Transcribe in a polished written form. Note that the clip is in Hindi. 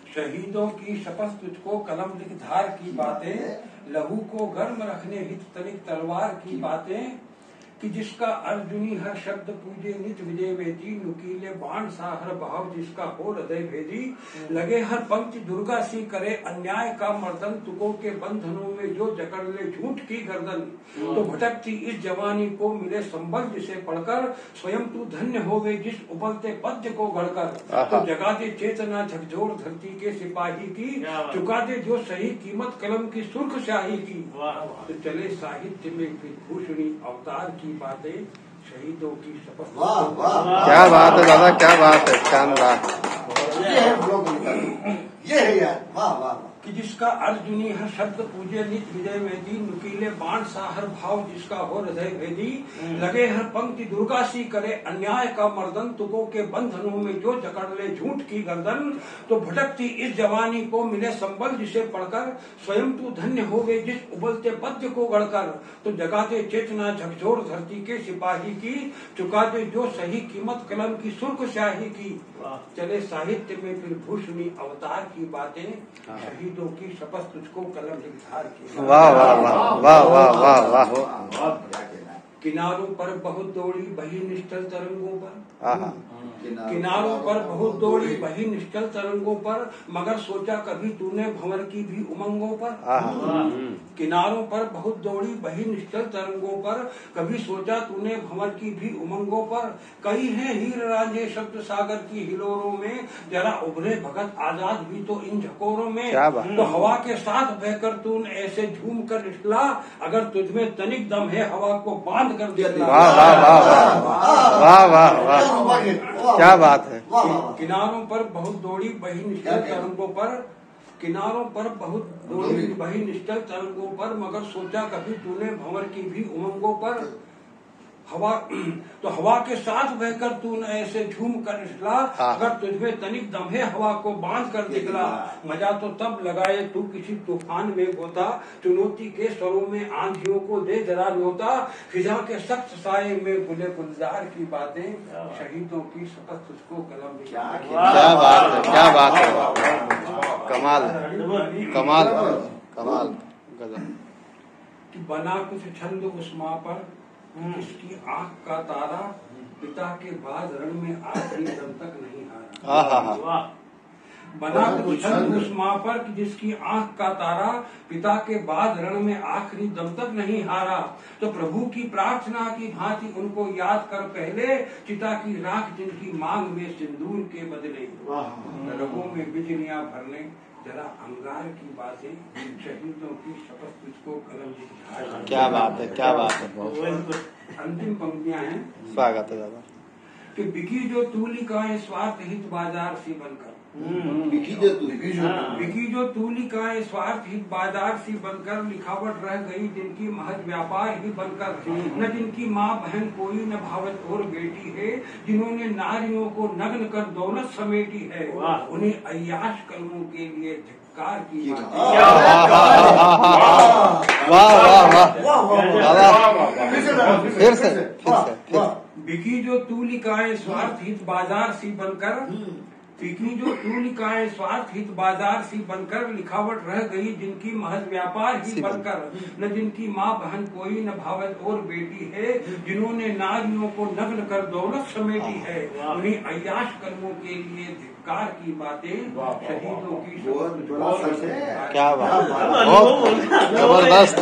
शहीदों की शपथ तुझको कलम लिख धार की बातें, लहू को गर्म रखने हित तनिक तलवार की बातें, कि जिसका अर्जुनी हर शब्द पूजे नित विजय वेदी, नुकीले बाण सा हर भाव जिसका हो हृदय भेदी, लगे हर पंक्ति दुर्गा सी करे अन्याय का मर्दन, तुकों के बंधनों में जो जकड़ ले झूठ की गर्दन, तो भटकती इस जवानी को मिले संबल जिसे पढ़कर, स्वयं तू धन्य होवे जिस उबलते पद्य को गढ़कर, तो जगा दे चेतना झकझोर धरती के सिपाही की, चुका दे जो सही कीमत कलम की सुर्ख स्याही की, तो चले साहित्य में विभूषणी अवतार की बातें, शहीदों की शपथ। क्या बात है दादा, क्या बात है, शानदार। ये है यार, वाह वाह। कि जिसका अर्जुनी हर शब्द पूजे नित विजय वेदी, नुकीले बाण सा हर भाव जिसका हो हृदय भेदी, लगे हर पंक्ति दुर्गा सी करे अन्याय का मर्दन, तुकों के बंधनों में जो जकड़ ले झूठ की गर्दन, तो भटकती इस जवानी को मिले संबल जिसे पढ़कर, स्वयं तू धन्य होवे जिस उबलते पद्य को गढ़कर, तो जगा दे चेतना झकझोर धरती के सिपाही की, चुका दे जो सही कीमत कलम की सुर्ख स्याही की, चले साहित्य में फिर भूषणी अवतार की बातें, शहीदों की शपथ तुझको कलम लिख धार की। वाह वाह वाह वाह वाह वाह वाह। किनारों पर बहुत दौड़ी बही निश्चल तरंगों पर, किनारों पर बहुत दौड़ी बही निश्चल तरंगों पर, मगर सोचा कभी तूने भंवर की भी उमंगों पर। किनारों पर बहुत दौड़ी बही निश्चल तरंगों पर, कभी सोचा तूने भंवर की भी उमंगों पर, कई हैं हीर रांझे शब्द सागर की हिलोरों में, जरा उभरे भगत आजाद भी तो इन झकोरों में, तो हवा के साथ बहकर तूने ऐसे झूम कर निकला, अगर तुझमें तनिक दम है हवा को बांध कर दिया। वाह वाह वाह वाह वाह वाह, क्या बात है। किनारों पर बहुत दौड़ी बही निश्चल तरंगों पर, किनारों पर बहुत दौड़ी बही निश्चल तरंगों पर, मगर सोचा कभी तूने भंवर की भी उमंगों पर, हवा तो हवा के साथ बहकर तूने ऐसे झूम कर निकला, अगर तुझमें तनिक दम है हवा को बांध कर निकला, मजा तो तब लगाए तू किसी तूफान में गोता, चुनौती के स्वरों में आंधियों को दे जरा न्योता, फिजा के सख्त साये में गुले गुलजार की बातें, शहीदों की शपथ तुझको कलम लिख धार की। क्या बात है, क्या बात है, कमाल कमाल कमाल गजब। कि बना कुछ छंद उस माँ पर जिसकी आंख का तारा, पिता के बाद रण में आखिरी दम तक नहीं हारा। बना कुछ छंद उस माँ पर जिसकी आंख का तारा, पिता के बाद रण में आखिरी दम तक नहीं हारा, तो प्रभु की प्रार्थना की भांति उनको याद कर पहले, चिता की राख जिनकी मांग में सिंदूर के बदले, रगों में बिजलियां भरने जरा अंगार की बातें, शहीदों की शपथ तुझको कलम लिख धार की। क्या बात है, क्या बात है, बहुत अंतिम पंक्तियां हैं। स्वागत है दादा। कि बिकी जो तूलिकाएं स्वार्थ हित बाजार सी बनकर, बिकी जो तूलिकाएं स्वार्थ हित बाजार सी बनकर, लिखावट रह गई जिनकी महज व्यापार ही बनकर, न जिनकी माँ बहन कोई न भावत और बेटी है, जिन्होंने नारियों को नग्न कर दौलत समेटी है, उन्हें अय्याश कलमों के लिए धिक्कार की बात। वाह वाह वाह, फिर से बिकी जो तूलिकाएं स्वार्थ हित बाजार सी बनकर, बिकी जो तूलिकाएं स्वार्थ हित बाजार सी बनकर, लिखावट रह गई जिनकी महज व्यापार ही बनकर, न जिनकी माँ बहन कोई न भावत और बेटी है, जिन्होंने नारियों को नग्न कर दौलत समेटी है, उन्हीं अय्याश कर्मों के लिए धिक्कार की बातें, शहीदों की क्या बात, बहुत जबरदस्त।